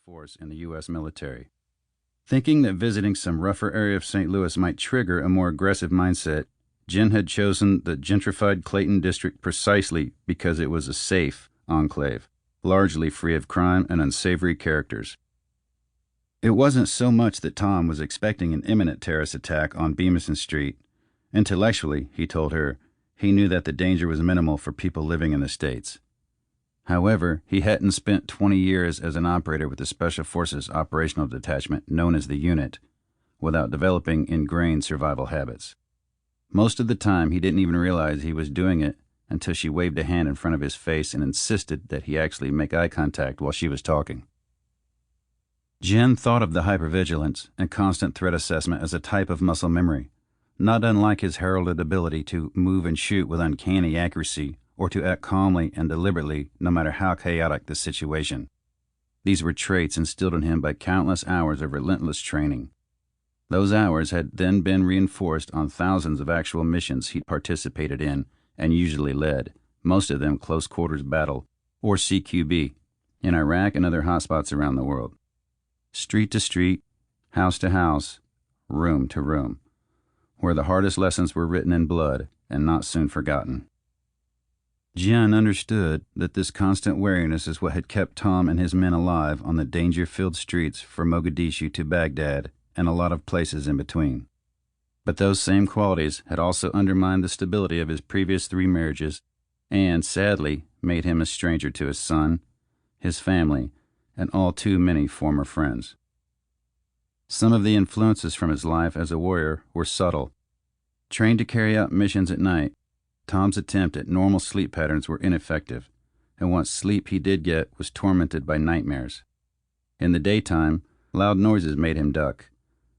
force in the U.S. military. Thinking that visiting some rougher area of St. Louis might trigger a more aggressive mindset, Jen had chosen the gentrified Clayton district precisely because it was a safe enclave, largely free of crime and unsavory characters. It wasn't so much that Tom was expecting an imminent terrorist attack on Beemerson Street. Intellectually, he told her, he knew that the danger was minimal for people living in the States. However, he hadn't spent 20 years as an operator with the Special Forces Operational Detachment, known as the Unit, without developing ingrained survival habits. Most of the time, he didn't even realize he was doing it until she waved a hand in front of his face and insisted that he actually make eye contact while she was talking. Jen thought of the hypervigilance and constant threat assessment as a type of muscle memory, not unlike his heralded ability to move and shoot with uncanny accuracy or to act calmly and deliberately no matter how chaotic the situation. These were traits instilled in him by countless hours of relentless training. Those hours had then been reinforced on thousands of actual missions he'd participated in and usually led, most of them close quarters battle, or CQB, in Iraq and other hotspots around the world. Street to street, house to house, room to room, where the hardest lessons were written in blood and not soon forgotten. Jen understood that this constant wariness is what had kept Tom and his men alive on the danger-filled streets from Mogadishu to Baghdad and a lot of places in between. But those same qualities had also undermined the stability of his previous 3 marriages and, sadly, made him a stranger to his son, his family, and all too many former friends. Some of the influences from his life as a warrior were subtle. Trained to carry out missions at night, Tom's attempt at normal sleep patterns were ineffective, and what sleep he did get was tormented by nightmares. In the daytime, loud noises made him duck.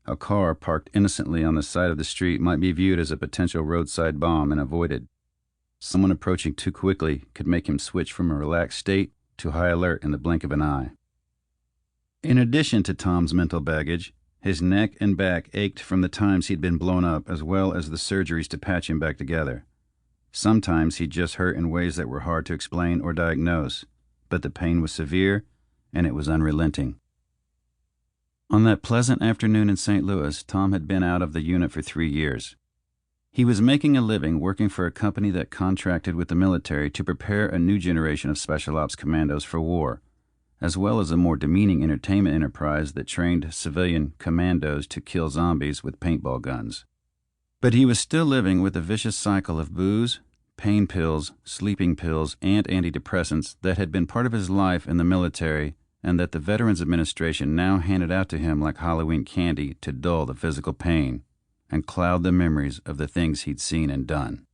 A car parked innocently on the side of the street might be viewed as a potential roadside bomb and avoided. Someone approaching too quickly could make him switch from a relaxed state to high alert in the blink of an eye. In addition to Tom's mental baggage, his neck and back ached from the times he'd been blown up as well as the surgeries to patch him back together. Sometimes he just hurt in ways that were hard to explain or diagnose, but the pain was severe and it was unrelenting. On that pleasant afternoon in St. Louis, Tom had been out of the unit for 3 years. He was making a living working for a company that contracted with the military to prepare a new generation of special ops commandos for war, as well as a more demeaning entertainment enterprise that trained civilian commandos to kill zombies with paintball guns. But he was still living with a vicious cycle of booze, pain pills, sleeping pills, and antidepressants that had been part of his life in the military and that the Veterans Administration now handed out to him like Halloween candy to dull the physical pain and cloud the memories of the things he'd seen and done.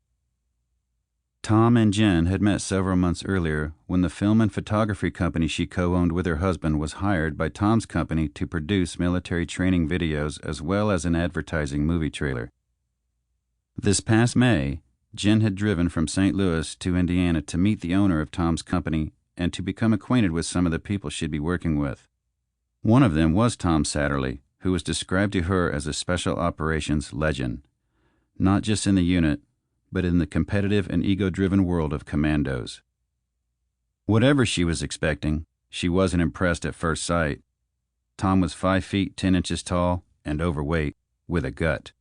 Tom and Jen had met several months earlier when the film and photography company she co-owned with her husband was hired by Tom's company to produce military training videos as well as an advertising movie trailer. This past May, Jen had driven from St. Louis to Indiana to meet the owner of Tom's company and to become acquainted with some of the people she'd be working with. One of them was Tom Satterly, who was described to her as a special operations legend, not just in the unit, but in the competitive and ego-driven world of commandos. Whatever she was expecting, she wasn't impressed at first sight. Tom was 5 feet 10 inches tall and overweight, with a gut.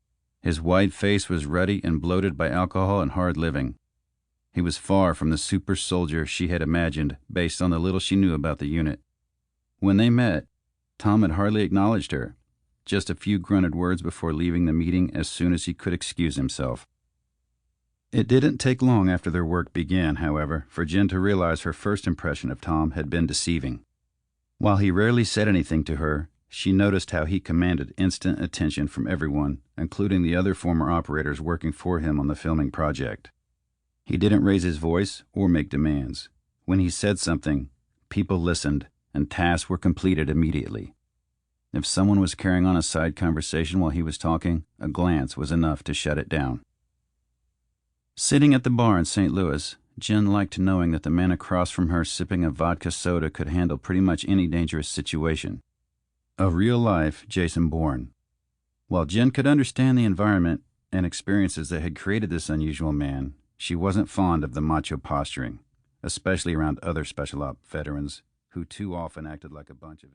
His wide face was ruddy and bloated by alcohol and hard living. He was far from the super soldier she had imagined based on the little she knew about the unit. When they met, Tom had hardly acknowledged her, just a few grunted words before leaving the meeting as soon as he could excuse himself. It didn't take long after their work began, however, for Jen to realize her first impression of Tom had been deceiving. While he rarely said anything to her, she noticed how he commanded instant attention from everyone, including the other former operators working for him on the filming project. He didn't raise his voice or make demands. When he said something, people listened, and tasks were completed immediately. If someone was carrying on a side conversation while he was talking, a glance was enough to shut it down. Sitting at the bar in St. Louis, Jen liked knowing that the man across from her sipping a vodka soda could handle pretty much any dangerous situation. A real-life Jason Bourne. While Jen could understand the environment and experiences that had created this unusual man, she wasn't fond of the macho posturing, especially around other special op veterans who too often acted like a bunch of